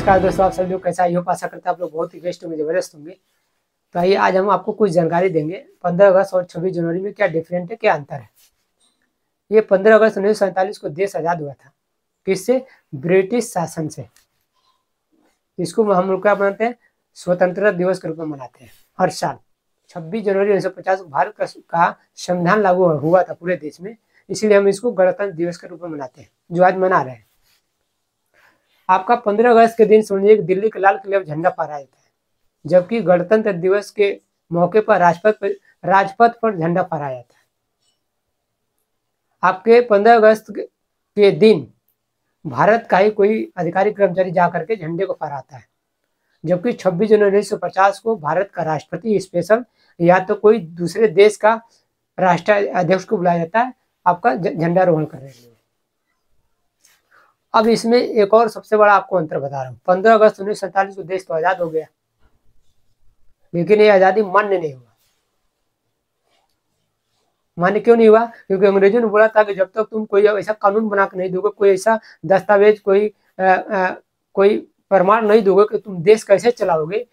नमस्कार दोस्तों, आप सभी लोग कैसा ही हो, आशा करते हैं आप लोग बहुत ही बेस्ट होंगे, जबरदस्त होंगे। तो आइए आज हम आपको कुछ जानकारी देंगे 15 अगस्त और 26 जनवरी में क्या डिफरेंट है, क्या अंतर है। ये 15 अगस्त 1947 को देश आज़ाद हुआ था। किससे? ब्रिटिश शासन से। इसको हम लोग क्या मनाते हैं? स्वतंत्रता दिवस के रूप में मनाते हैं हर साल। 26 जनवरी 1950 को भारत का संविधान लागू हुआ था पूरे देश में, इसीलिए हम इसको गणतंत्र दिवस के रूप में मनाते हैं, जो आज मना रहे हैं। आपका 15 अगस्त के दिन समझिए कि दिल्ली के लाल किले पर झंडा फहराया जाता है, जबकि गणतंत्र दिवस के मौके पर राजपथ पर झंडा फहराया जाता है। आपके 15 अगस्त के दिन भारत का ही कोई अधिकारी कर्मचारी जा करके झंडे को फहराता है, जबकि 26 जनवरी 1950 को भारत का राष्ट्रपति स्पेशल या तो कोई दूसरे देश का राष्ट्रीय अध्यक्ष को बुलाया जाता है आपका झंडारोहण करने के लिए। अब इसमें एक और सबसे बड़ा आपको अंतर बता रहा हूँ। 15 अगस्त 1947 को देश तो आज़ाद हो गया, लेकिन ये आज़ादी मान्य नहीं हुआ। मान्य क्यों नहीं हुआ? क्योंकि अंग्रेजों ने बोला था कि जब तक तुम कोई ऐसा कानून बना के नहीं दोगे, कोई ऐसा दस्तावेज, कोई प्रमाण नहीं दोगे कि तुम देश कैसे चलाओगे,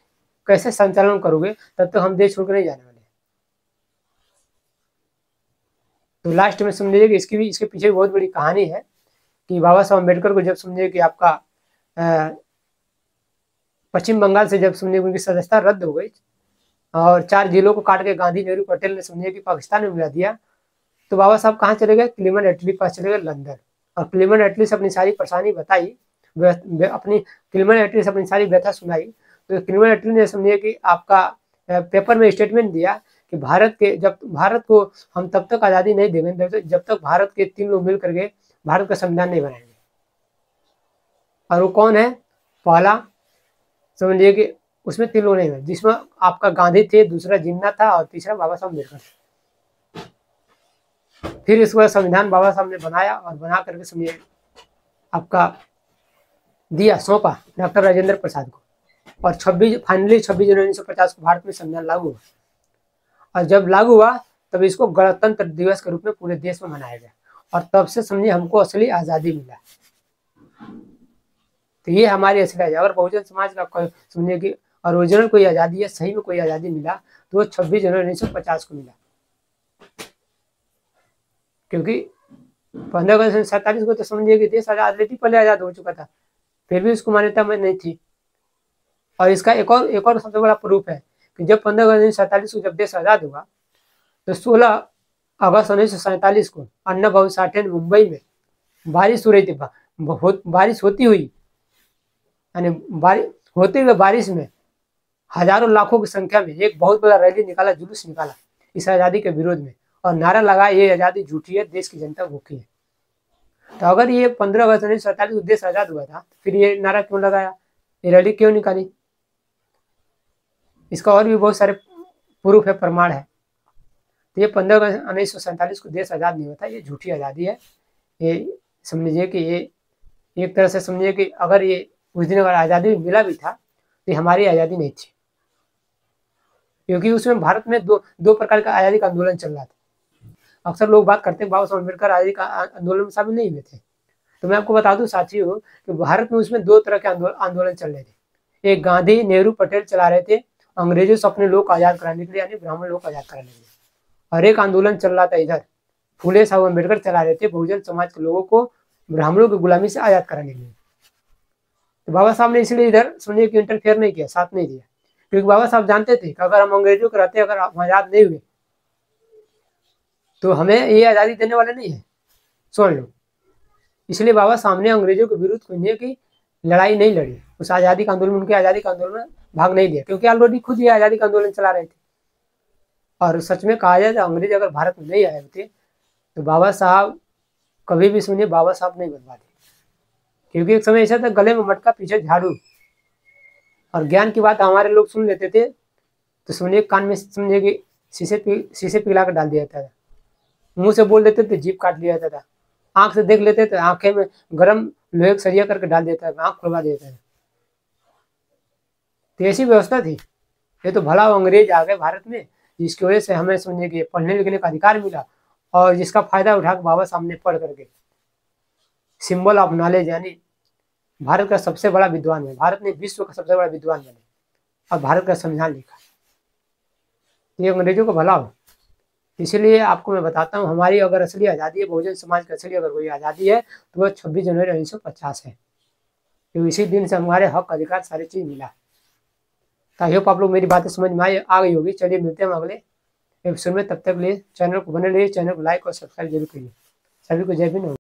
कैसे संचालन करोगे, तब तक हम देश छोड़कर नहीं जाने वाले। तो लास्ट में समझिए कि इसके पीछे बहुत बड़ी कहानी है कि बाबा साहब अम्बेडकर को जब समझिए कि आपका पश्चिम बंगाल से जब समझिए उनकी सदस्यता रद्द हो गई और 4 जिलों को काट के गांधी, नेहरू, पटेल ने समझिए कि पाकिस्तान में मिला दिया, तो बाबा साहब कहाँ चले गए? क्लीमेंट एटली के पास चले गए, लंदन। और क्लीमेंट एटली से अपनी सारी परेशानी बताई, क्लीमेंट एटली से अपनी सारी व्यथा सुनाई। तो क्लीमेंट एटली ने समझिए कि आपका पेपर में स्टेटमेंट दिया कि भारत को हम तब तक आज़ादी नहीं देंगे जब तक भारत के 3 लोग मिल करके भारत का संविधान नहीं बनाएंगे। और वो कौन है? पहला समझिए कि उसमें 3 लोग नहीं है, जिसमें आपका गांधी थे, दूसरा जिन्ना था और तीसरा बाबा साहब अम्बेडकर। फिर इसको संविधान बाबा साहब ने बनाया और बना करके समझिए आपका दिया, सौंपा डॉक्टर राजेंद्र प्रसाद को। और 26 जनवरी 1950 को भारत में संविधान लागू हुआ। और जब लागू हुआ तब इसको गणतंत्र दिवस के रूप में पूरे देश में मनाया गया, और तब से समझिए हमको असली आज़ादी मिला। तो ये हमारी असली आज़ादी। अगर बहुजन समाज का समझिए कि ओरिजिनल कोई आज़ादी है, सही में कोई आज़ादी मिला, तो वो 26 जनवरी 1950 को मिला। क्योंकि 15 अगस्त 1947 को तो समझिए कि देश ऑलरेडी पहले आज़ाद हो चुका था, फिर भी उसको मान्यता में नहीं थी। और इसका एक और सबसे बड़ा प्रूफ है कि जब 15 अगस्त 1947 को जब देश आज़ाद हुआ, तो 16 अगस्त 1947 को अन्ना भाऊ साठे मुंबई में बारिश हो रही थी। बारिश होती हुई, यानी होते हुए बारिश में हजारों लाखों की संख्या में एक बहुत बड़ा रैली निकाला, जुलूस निकाला इस आज़ादी के विरोध में, और नारा लगा, ये आज़ादी झूठी है, देश की जनता भूखी है। तो अगर ये 15 अगस्त 1947 को देश आज़ाद हुआ था, फिर ये नारा क्यों लगाया, ये रैली क्यों निकाली? इसका और भी बहुत सारे प्रूफ है, प्रमाण है। तो ये 15 अगस्त 1947 को देश आज़ाद नहीं होता, ये झूठी आज़ादी है। ये समझिए कि ये एक तरह से समझिए कि अगर ये उस दिन अगर आज़ादी मिला भी था, तो हमारी आज़ादी नहीं थी, क्योंकि उसमें भारत में दो प्रकार का आज़ादी का आंदोलन चल रहा था। अक्सर लोग बात करते हैं बाबा साहब अम्बेडकर आज़ादी का आंदोलन में शामिल नहीं हुए थे, तो मैं आपको बता दूं साथियों कि भारत में उसमें 2 तरह के आंदोलन चल रहे थे। एक गांधी, नेहरू, पटेल चला रहे थे अंग्रेजों से अपने लोग को आज़ाद कराने के लिए, यानी ब्राह्मण लोग को आज़ाद कराने के लिए। और एक आंदोलन चल रहा था इधर, फूले साहब अम्बेडकर चला रहे थे बहुजन समाज के लोगों को ब्राह्मणों की गुलामी से आज़ाद कराने के लिए। तो बाबा साहब ने इसलिए इधर समझिए कि इंटरफेयर नहीं किया, साथ नहीं दिया, क्योंकि बाबा साहब जानते थे कि अगर हम अंग्रेजों के रहते, अगर हम आज़ाद नहीं हुए, तो हमें ये आज़ादी देने वाले नहीं है, सुन लो। इसलिए बाबा साहब ने अंग्रेजों के विरुद्ध कोई की लड़ाई नहीं लड़ी, उस आज़ादी का आंदोलन, उनके आज़ादी का आंदोलन में भाग नहीं लिया, क्योंकि ऑलरेडी खुद ये आज़ादी का आंदोलन चला रहे थे। और सच में कहा जाए तो अंग्रेज अगर भारत में नहीं आए होते, तो बाबा साहब कभी भी सुनिए बाबा साहब नहीं बन पाते, क्योंकि एक समय ऐसा था, गले में मटका पीछे झाड़ू, और ज्ञान की बात हमारे लोग सुन लेते थे तो सुनिए कान में समझिए कि शीशे पिघला कर डाल दिया जाता था, मुंह से बोल देते थे जीभ काट लिया जाता था, आंख से देख लेते थे आंखें में गर्म लोहे का सरिया करके डाल देता था, आंख खुलवा देता था। तो ऐसी व्यवस्था थी। ये तो भला अंग्रेज आ गए भारत में, जिसकी वजह से हमें समझिए कि पढ़ने लिखने का अधिकार मिला, और जिसका फायदा उठा के बाबा साहब ने पढ़ करके सिंबल ऑफ नॉलेज, यानी भारत का सबसे बड़ा विद्वान है, भारत ने विश्व का सबसे बड़ा विद्वान बने और भारत का संविधान लिखा। ये अंग्रेजों को भला हो। इसलिए आपको मैं बताता हूँ, हमारी अगर असली आज़ादी है, बहुजन समाज की असली अगर कोई आज़ादी है तो वह 26 जनवरी 1950 है, क्योंकि इसी दिन से हमारे हक अधिकार सारी चीज़ मिला। आई होप आप लोग मेरी बातें समझ में आ गई होगी। चलिए मिलते हैं हम अगले एपिसोड में, तब तक लिए चैनल को बने रहिए, चैनल को लाइक और सब्सक्राइब जरूर करिए। सभी को जय हिंद।